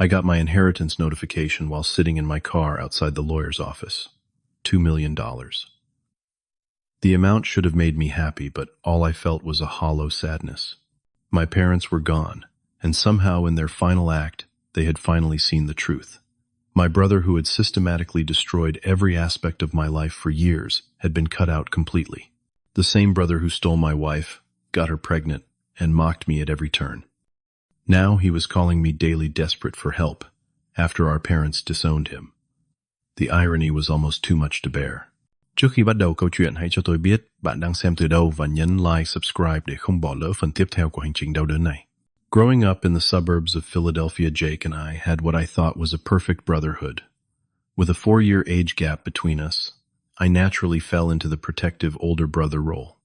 I got my inheritance notification while sitting in my car outside the lawyer's office. $2 million. The amount should have made me happy, but all I felt was a hollow sadness. My parents were gone, and somehow in their final act, they had finally seen the truth. My brother, who had systematically destroyed every aspect of my life for years, had been cut out completely. The same brother who stole my wife, got her pregnant, and mocked me at every turn. Now he was calling me daily, desperate for help, after our parents disowned him. The irony was almost too much to bear. Trước khi bắt đầu câu chuyện, hãy cho tôi biết bạn đang xem từ đâu và nhấn like, subscribe để không bỏ lỡ phần tiếp theo của hành trình đau đớn này. Growing up in the suburbs of Philadelphia, Jake and I had what I thought was a perfect brotherhood. With a 4-year age gap between us, I naturally fell into the protective older brother role.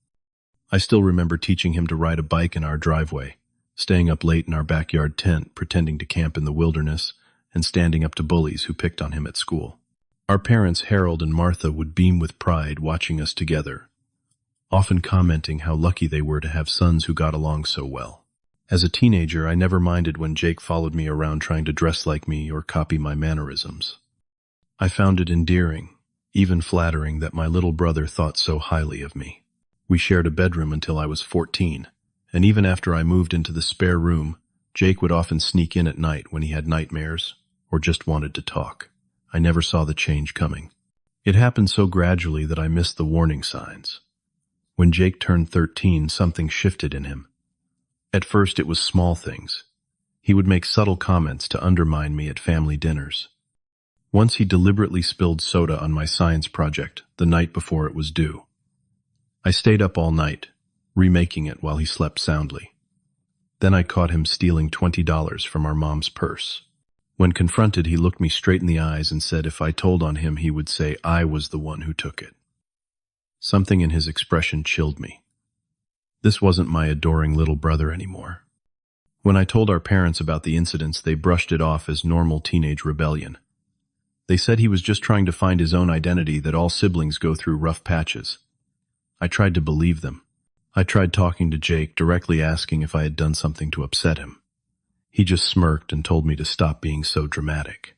I still remember teaching him to ride a bike in our driveway, staying up late in our backyard tent, pretending to camp in the wilderness, and standing up to bullies who picked on him at school. Our parents, Harold and Martha, would beam with pride watching us together, often commenting how lucky they were to have sons who got along so well. As a teenager, I never minded when Jake followed me around trying to dress like me or copy my mannerisms. I found it endearing, even flattering, that my little brother thought so highly of me. We shared a bedroom until I was 14, and even after I moved into the spare room, Jake would often sneak in at night when he had nightmares or just wanted to talk. I never saw the change coming. It happened so gradually that I missed the warning signs. When Jake turned 13, something shifted in him. At first, it was small things. He would make subtle comments to undermine me at family dinners. Once he deliberately spilled soda on my science project the night before it was due. I stayed up all night, remaking it while he slept soundly. Then I caught him stealing $20 from our mom's purse. When confronted, he looked me straight in the eyes and said if I told on him, he would say I was the one who took it. Something in his expression chilled me. This wasn't my adoring little brother anymore. When I told our parents about the incidents, they brushed it off as normal teenage rebellion. They said he was just trying to find his own identity, that all siblings go through rough patches. I tried to believe them. I tried talking to Jake, directly asking if I had done something to upset him. He just smirked and told me to stop being so dramatic.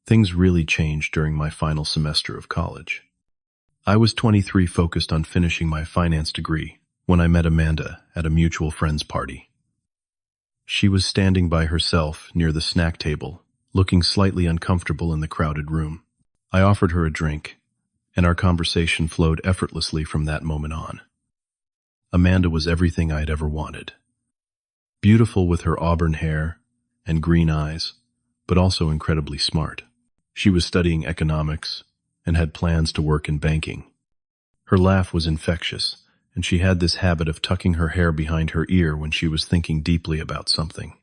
Things really changed during my final semester of college. I was 23, focused on finishing my finance degree, when I met Amanda at a mutual friend's party. She was standing by herself near the snack table, looking slightly uncomfortable in the crowded room. I offered her a drink, and our conversation flowed effortlessly from that moment on. Amanda was everything I had ever wanted. Beautiful with her auburn hair and green eyes, but also incredibly smart. She was studying economics and had plans to work in banking. Her laugh was infectious, and she had this habit of tucking her hair behind her ear when she was thinking deeply about something.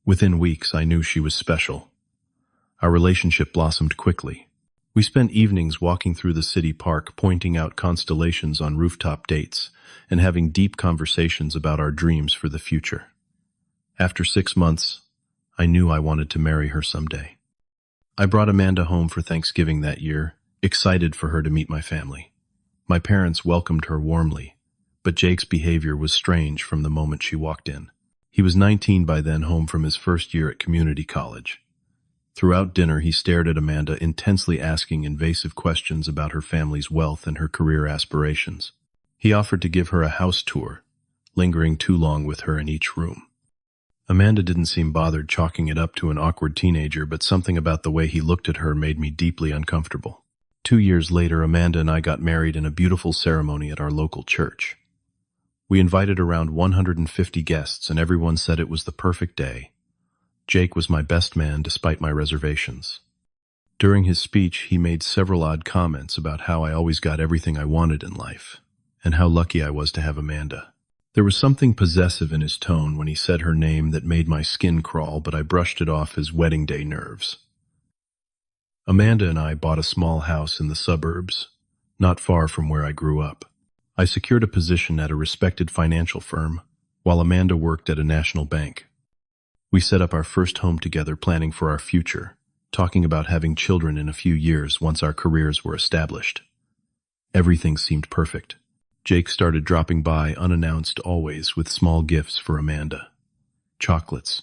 Within weeks, I knew she was special. Our relationship blossomed quickly. We spent evenings walking through the city park, pointing out constellations on rooftop dates, and having deep conversations about our dreams for the future. After 6 months, I knew I wanted to marry her someday. I brought Amanda home for Thanksgiving that year, excited for her to meet my family. My parents welcomed her warmly, but Jake's behavior was strange from the moment she walked in. He was 19 by then, home from his first year at community college. Throughout dinner, he stared at Amanda, intensely asking invasive questions about her family's wealth and her career aspirations. He offered to give her a house tour, lingering too long with her in each room. Amanda didn't seem bothered, chalking it up to an awkward teenager, but something about the way he looked at her made me deeply uncomfortable. 2 years later, Amanda and I got married in a beautiful ceremony at our local church. We invited around 150 guests, and everyone said it was the perfect day. Jake was my best man despite my reservations. During his speech, he made several odd comments about how I always got everything I wanted in life, and how lucky I was to have Amanda. There was something possessive in his tone when he said her name that made my skin crawl, but I brushed it off as wedding day nerves. Amanda and I bought a small house in the suburbs, not far from where I grew up. I secured a position at a respected financial firm, while Amanda worked at a national bank. We set up our first home together, planning for our future, talking about having children in a few years once our careers were established. Everything seemed perfect. Jake started dropping by unannounced, always with small gifts for Amanda. Chocolates,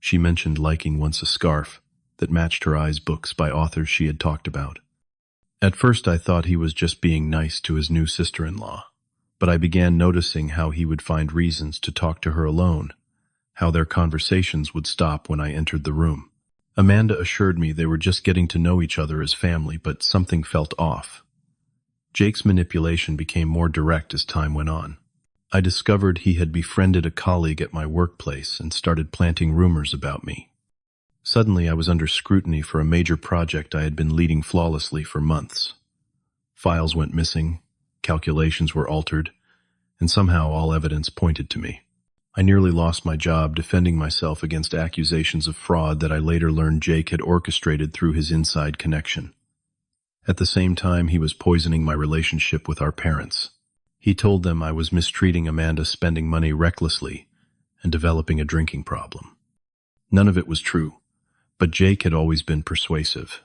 She mentioned liking once a scarf that matched her eyes books by authors she had talked about. At first I thought he was just being nice to his new sister-in-law, but I began noticing how he would find reasons to talk to her alone, how their conversations would stop when I entered the room. Amanda assured me they were just getting to know each other as family, but something felt off. Jake's manipulation became more direct as time went on. I discovered he had befriended a colleague at my workplace and started planting rumors about me. Suddenly I was under scrutiny for a major project I had been leading flawlessly for months. Files went missing, calculations were altered, and somehow all evidence pointed to me. I nearly lost my job defending myself against accusations of fraud that I later learned Jake had orchestrated through his inside connection. At the same time, he was poisoning my relationship with our parents. He told them I was mistreating Amanda, spending money recklessly, and developing a drinking problem. None of it was true, but Jake had always been persuasive.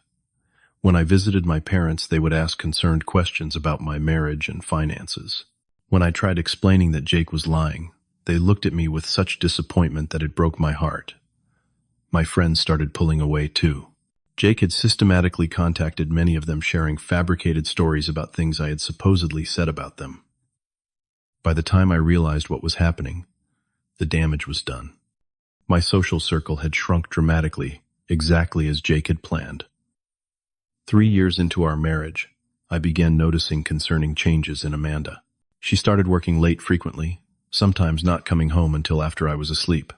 When I visited my parents, they would ask concerned questions about my marriage and finances. When I tried explaining that Jake was lying, they looked at me with such disappointment that it broke my heart. My friends started pulling away too. Jake had systematically contacted many of them, sharing fabricated stories about things I had supposedly said about them. By the time I realized what was happening, the damage was done. My social circle had shrunk dramatically, exactly as Jake had planned. 3 years into our marriage, I began noticing concerning changes in Amanda. She started working late frequently, sometimes not coming home until after I was asleep.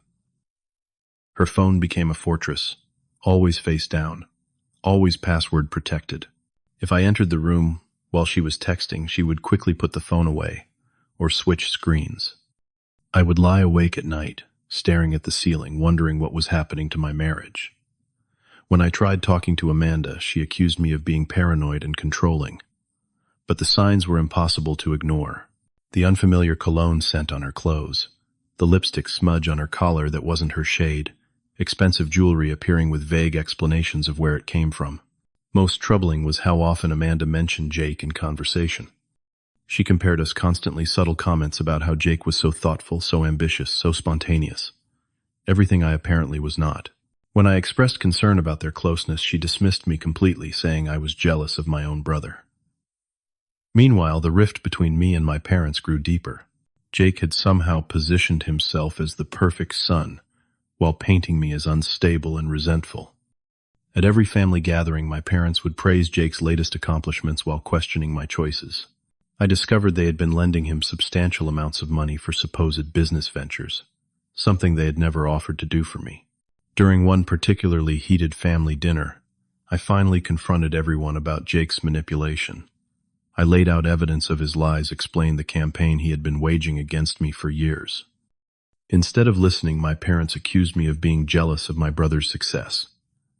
Her phone became a fortress, always face down, always password protected. If I entered the room while she was texting, she would quickly put the phone away or switch screens. I would lie awake at night, staring at the ceiling, wondering what was happening to my marriage. When I tried talking to Amanda, she accused me of being paranoid and controlling. But the signs were impossible to ignore. The unfamiliar cologne scent on her clothes, the lipstick smudge on her collar that wasn't her shade, expensive jewelry appearing with vague explanations of where it came from. Most troubling was how often Amanda mentioned Jake in conversation. She compared us constantly, subtle comments about how Jake was so thoughtful, so ambitious, so spontaneous. Everything I apparently was not. When I expressed concern about their closeness, she dismissed me completely, saying I was jealous of my own brother. Meanwhile, the rift between me and my parents grew deeper. Jake had somehow positioned himself as the perfect son, while painting me as unstable and resentful. At every family gathering, my parents would praise Jake's latest accomplishments while questioning my choices. I discovered they had been lending him substantial amounts of money for supposed business ventures, something they had never offered to do for me. During one particularly heated family dinner, I finally confronted everyone about Jake's manipulation. I laid out evidence of his lies, explained the campaign he had been waging against me for years. Instead of listening, my parents accused me of being jealous of my brother's success.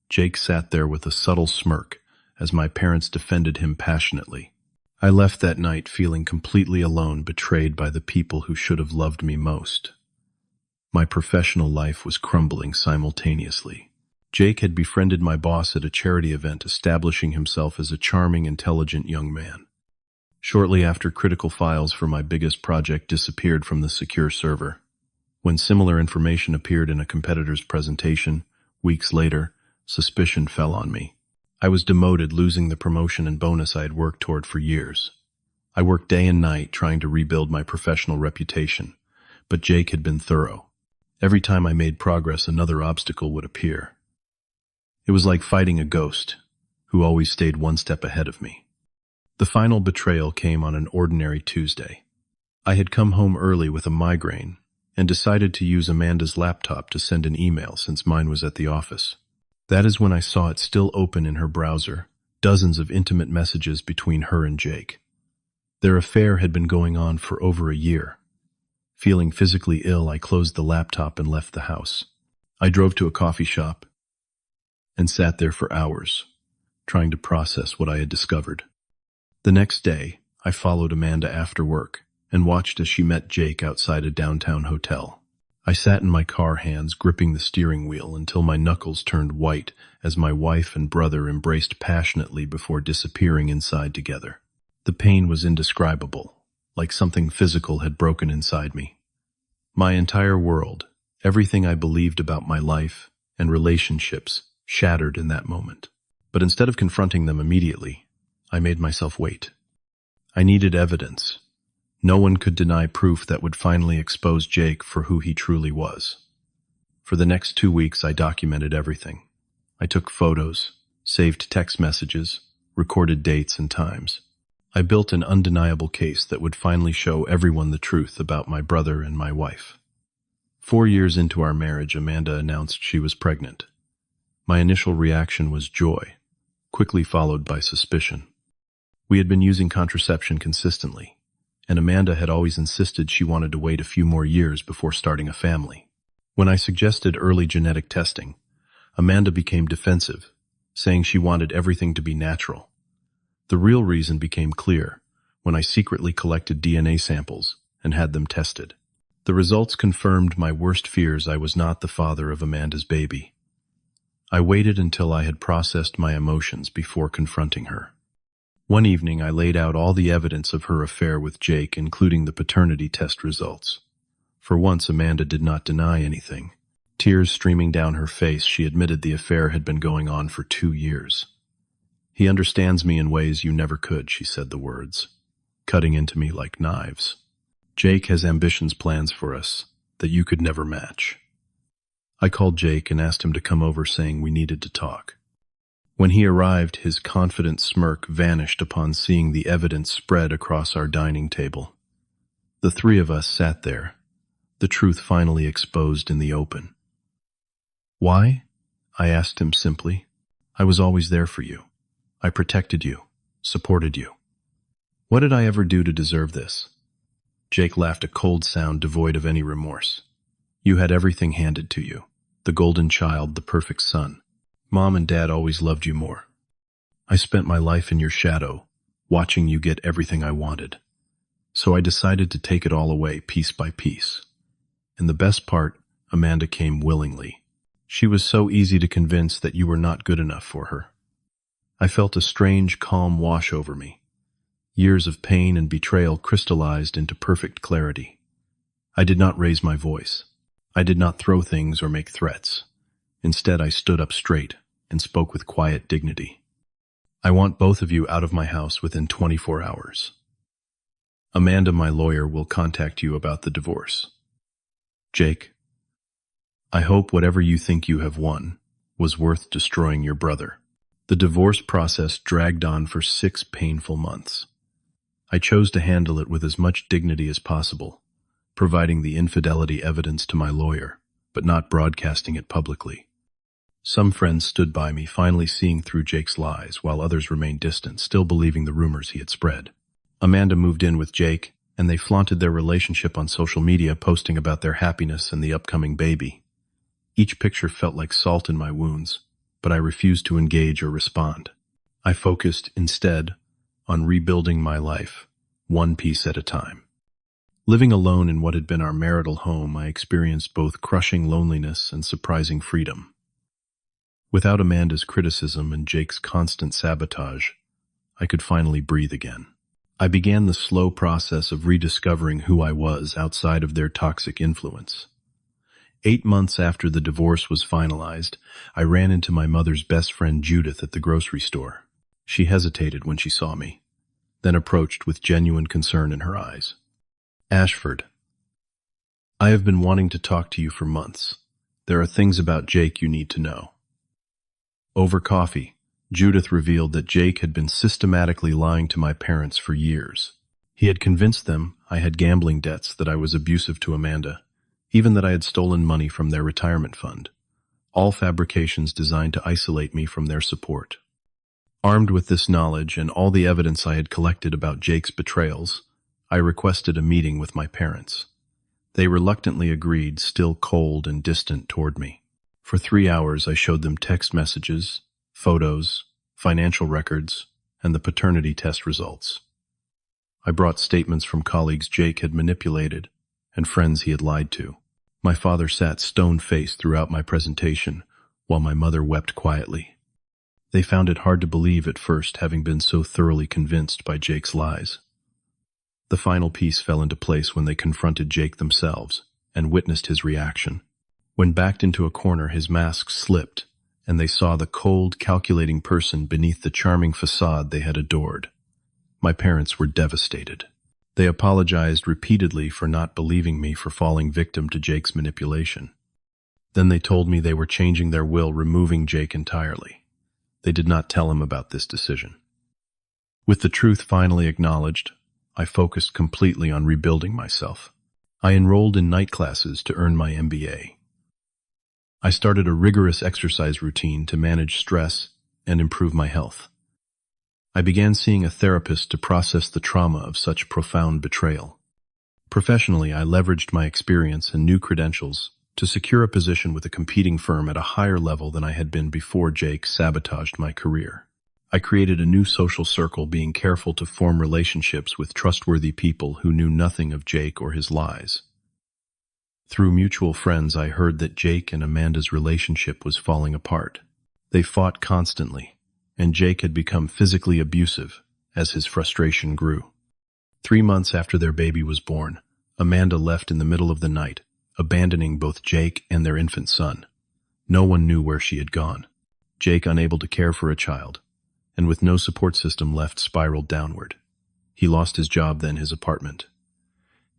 Jake sat there with a subtle smirk as my parents defended him passionately. I left that night feeling completely alone, betrayed by the people who should have loved me most. My professional life was crumbling simultaneously. Jake had befriended my boss at a charity event, establishing himself as a charming, intelligent young man. Shortly after, critical files for my biggest project disappeared from the secure server. When similar information appeared in a competitor's presentation, weeks later, suspicion fell on me. I was demoted, losing the promotion and bonus I had worked toward for years. I worked day and night trying to rebuild my professional reputation, but Jake had been thorough. Every time I made progress, another obstacle would appear. It was like fighting a ghost, who always stayed one step ahead of me. The final betrayal came on an ordinary Tuesday. I had come home early with a migraine and decided to use Amanda's laptop to send an email since mine was at the office. That is when I saw it still open in her browser, dozens of intimate messages between her and Jake. Their affair had been going on for over a year. Feeling physically ill, I closed the laptop and left the house. I drove to a coffee shop and sat there for hours, trying to process what I had discovered. The next day, I followed Amanda after work and watched as she met Jake outside a downtown hotel. I sat in my car, hands gripping the steering wheel, until my knuckles turned white as my wife and brother embraced passionately before disappearing inside together. The pain was indescribable, like something physical had broken inside me. My entire world, Everything I believed about my life and relationships shattered in that moment. But instead of confronting them immediately, I made myself wait. I needed evidence. No one could deny proof that would finally expose Jake for who he truly was. For the next 2 weeks, I documented everything. I took photos, saved text messages, recorded dates and times. I built an undeniable case that would finally show everyone the truth about my brother and my wife. 4 years into our marriage, Amanda announced she was pregnant. My initial reaction was joy, quickly followed by suspicion. We had been using contraception consistently, and Amanda had always insisted she wanted to wait a few more years before starting a family. When I suggested early genetic testing, Amanda became defensive, saying she wanted everything to be natural. The real reason became clear when I secretly collected DNA samples and had them tested. The results confirmed my worst fears. I was not the father of Amanda's baby. I waited until I had processed my emotions before confronting her. One evening, I laid out all the evidence of her affair with Jake, including the paternity test results. For once, Amanda did not deny anything. Tears streaming down her face, she admitted the affair had been going on for 2 years. "He understands me in ways you never could," she said the words, cutting into me like knives. "Jake has plans for us that you could never match." I called Jake and asked him to come over, saying we needed to talk. When he arrived, his confident smirk vanished upon seeing the evidence spread across our dining table. The three of us sat there, the truth finally exposed in the open. "Why?" I asked him simply. "I was always there for you. I protected you, supported you. What did I ever do to deserve this?" Jake laughed, a cold sound devoid of any remorse. "You had everything handed to you. The golden child, the perfect son. Mom and Dad always loved you more. I spent my life in your shadow, watching you get everything I wanted. So I decided to take it all away, piece by piece. And the best part, Amanda came willingly. She was so easy to convince that you were not good enough for her." I felt a strange calm wash over me. Years of pain and betrayal crystallized into perfect clarity. I did not raise my voice. I did not throw things or make threats. Instead, I stood up straight and spoke with quiet dignity. "I want both of you out of my house within 24 hours. Amanda, my lawyer, will contact you about the divorce. Jake, I hope whatever you think you have won was worth destroying your brother." The divorce process dragged on for 6 painful months. I chose to handle it with as much dignity as possible, providing the infidelity evidence to my lawyer, but not broadcasting it publicly. Some friends stood by me, finally seeing through Jake's lies, while others remained distant, still believing the rumors he had spread. Amanda moved in with Jake, and they flaunted their relationship on social media, posting about their happiness and the upcoming baby. Each picture felt like salt in my wounds, but I refused to engage or respond. I focused, instead, on rebuilding my life, one piece at a time. Living alone in what had been our marital home, I experienced both crushing loneliness and surprising freedom. Without Amanda's criticism and Jake's constant sabotage, I could finally breathe again. I began the slow process of rediscovering who I was outside of their toxic influence. 8 months after the divorce was finalized, I ran into my mother's best friend Judith at the grocery store. She hesitated when she saw me, then approached with genuine concern in her eyes. "Ashford, I have been wanting to talk to you for months. There are things about Jake you need to know." Over coffee, Judith revealed that Jake had been systematically lying to my parents for years. He had convinced them I had gambling debts, that I was abusive to Amanda, even that I had stolen money from their retirement fund. All fabrications designed to isolate me from their support. Armed with this knowledge and all the evidence I had collected about Jake's betrayals, I requested a meeting with my parents. They reluctantly agreed, still cold and distant toward me. For 3 hours, I showed them text messages, photos, financial records, and the paternity test results. I brought statements from colleagues Jake had manipulated and friends he had lied to. My father sat stone-faced throughout my presentation, while my mother wept quietly. They found it hard to believe at first, having been so thoroughly convinced by Jake's lies. The final piece fell into place when they confronted Jake themselves and witnessed his reaction. When backed into a corner, his mask slipped, and they saw the cold, calculating person beneath the charming facade they had adored. My parents were devastated. They apologized repeatedly for not believing me for falling victim to Jake's manipulation. Then they told me they were changing their will, removing Jake entirely. They did not tell him about this decision. With the truth finally acknowledged, I focused completely on rebuilding myself. I enrolled in night classes to earn my MBA. I started a rigorous exercise routine to manage stress and improve my health. I began seeing a therapist to process the trauma of such profound betrayal. Professionally, I leveraged my experience and new credentials to secure a position with a competing firm at a higher level than I had been before Jake sabotaged my career. I created a new social circle, being careful to form relationships with trustworthy people who knew nothing of Jake or his lies. Through mutual friends, I heard that Jake and Amanda's relationship was falling apart. They fought constantly, and Jake had become physically abusive as his frustration grew. 3 months after their baby was born, Amanda left in the middle of the night, abandoning both Jake and their infant son. No one knew where she had gone. Jake, unable to care for a child, and with no support system left, spiraled downward. He lost his job, then his apartment.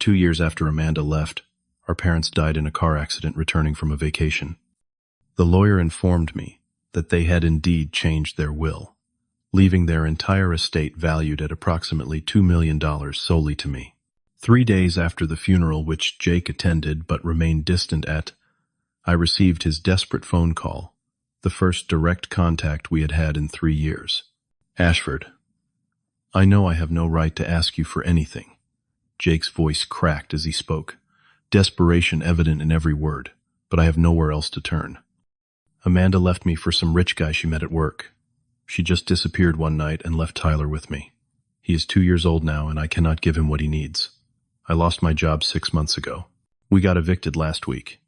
2 years after Amanda left, our parents died in a car accident returning from a vacation. The lawyer informed me that they had indeed changed their will, leaving their entire estate valued at approximately $2 million solely to me. 3 days after the funeral, which Jake attended but remained distant at, I received his desperate phone call, the first direct contact we had had in 3 years. "Ashford, I know I have no right to ask you for anything." Jake's voice cracked as he spoke, desperation evident in every word, "but I have nowhere else to turn. Amanda left me for some rich guy she met at work. She just disappeared one night and left Tyler with me. He is 2 years old now, and I cannot give him what he needs. I lost my job 6 months ago. We got evicted last week.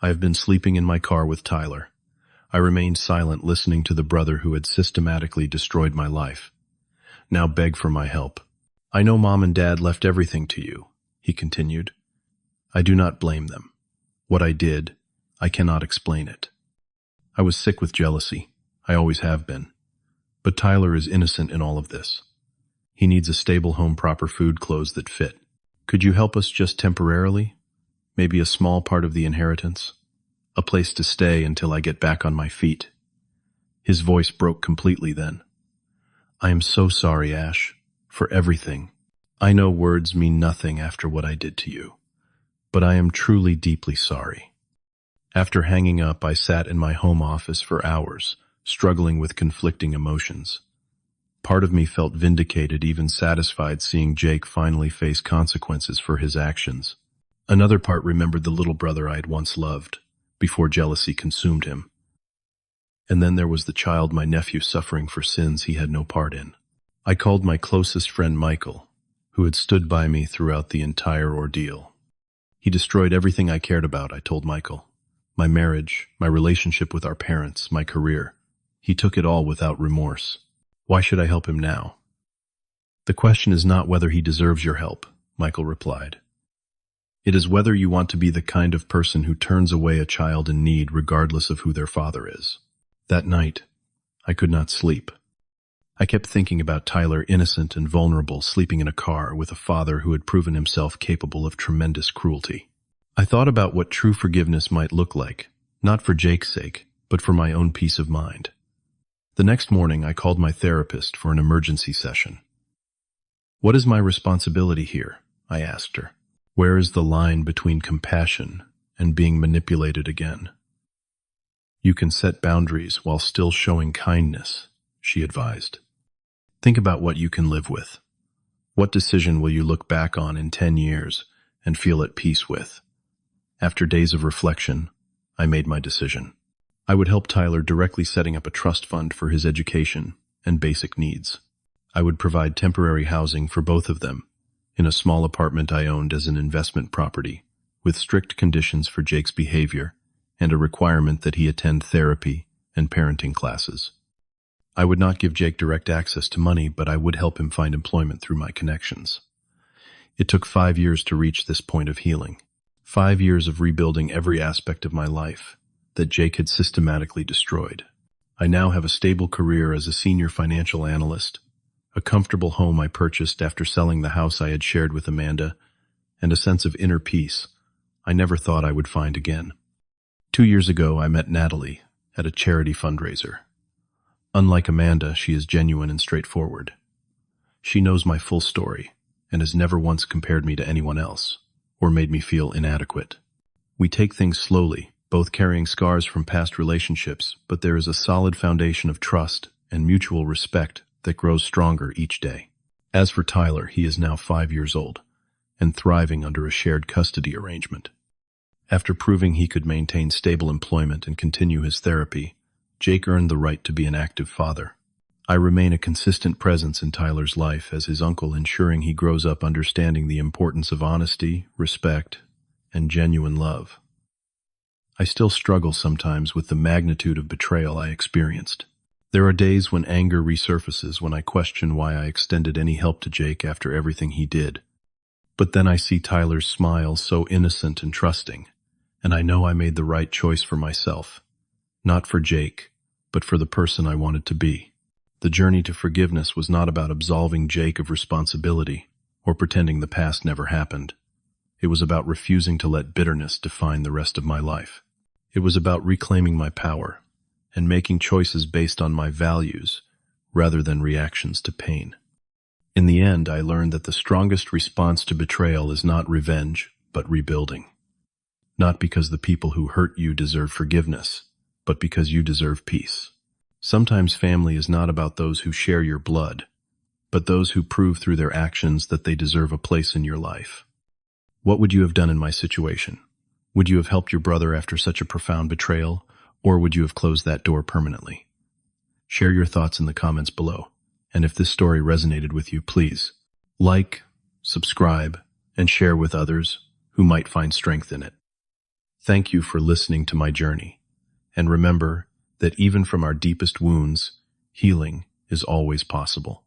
I have been sleeping in my car with Tyler. I remained silent, listening to the brother who had systematically destroyed my life. Now beg for my help. I know Mom and Dad left everything to you," he continued. "I do not blame them. What I did, I cannot explain it. I was sick with jealousy. I always have been. But Tyler is innocent in all of this. He needs a stable home, proper food, clothes that fit. Could you help us just temporarily? Maybe a small part of the inheritance? A place to stay until I get back on my feet." His voice broke completely then. "I am so sorry, Ash, for everything. I know words mean nothing after what I did to you, but I am truly deeply sorry." After hanging up, I sat in my home office for hours, struggling with conflicting emotions. Part of me felt vindicated, even satisfied, seeing Jake finally face consequences for his actions. Another part remembered the little brother I had once loved, before jealousy consumed him. And then there was the child, my nephew, suffering for sins he had no part in. I called my closest friend Michael, who had stood by me throughout the entire ordeal. "He destroyed everything I cared about," I told Michael. "My marriage, my relationship with our parents, my career. He took it all without remorse. Why should I help him now?" "The question is not whether he deserves your help," Michael replied. "It is whether you want to be the kind of person who turns away a child in need regardless of who their father is." That night, I could not sleep. I kept thinking about Tyler, innocent and vulnerable, sleeping in a car with a father who had proven himself capable of tremendous cruelty. I thought about what true forgiveness might look like, not for Jake's sake, but for my own peace of mind. The next morning, I called my therapist for an emergency session. "What is my responsibility here?" I asked her. "Where is the line between compassion and being manipulated again?" "You can set boundaries while still showing kindness," she advised. "Think about what you can live with. What decision will you look back on in 10 years and feel at peace with?" After days of reflection, I made my decision. I would help Tyler, directly setting up a trust fund for his education and basic needs. I would provide temporary housing for both of them in a small apartment I owned as an investment property, with strict conditions for Jake's behavior and a requirement that he attend therapy and parenting classes. I would not give Jake direct access to money, but I would help him find employment through my connections. It took 5 years to reach this point of healing. 5 years of rebuilding every aspect of my life that Jake had systematically destroyed. I now have a stable career as a senior financial analyst, a comfortable home I purchased after selling the house I had shared with Amanda, and a sense of inner peace I never thought I would find again. 2 years ago, I met Natalie at a charity fundraiser. Unlike Amanda, she is genuine and straightforward. She knows my full story and has never once compared me to anyone else or made me feel inadequate. We take things slowly, both carrying scars from past relationships, but there is a solid foundation of trust and mutual respect that grows stronger each day. As for Tyler, he is now 5 years old and thriving under a shared custody arrangement. After proving he could maintain stable employment and continue his therapy, Jake earned the right to be an active father. I remain a consistent presence in Tyler's life as his uncle, ensuring he grows up understanding the importance of honesty, respect, and genuine love. I still struggle sometimes with the magnitude of betrayal I experienced. There are days when anger resurfaces when I question why I extended any help to Jake after everything he did. But then I see Tyler's smile, so innocent and trusting, and I know I made the right choice for myself. Not for Jake, but for the person I wanted to be. The journey to forgiveness was not about absolving Jake of responsibility or pretending the past never happened. It was about refusing to let bitterness define the rest of my life. It was about reclaiming my power and making choices based on my values rather than reactions to pain. In the end, I learned that the strongest response to betrayal is not revenge, but rebuilding. Not because the people who hurt you deserve forgiveness, but because you deserve peace. Sometimes family is not about those who share your blood, but those who prove through their actions that they deserve a place in your life. What would you have done in my situation? Would you have helped your brother after such a profound betrayal, or would you have closed that door permanently? Share your thoughts in the comments below, and if this story resonated with you, please like, subscribe, and share with others who might find strength in it. Thank you for listening to my journey, and remember that even from our deepest wounds, healing is always possible.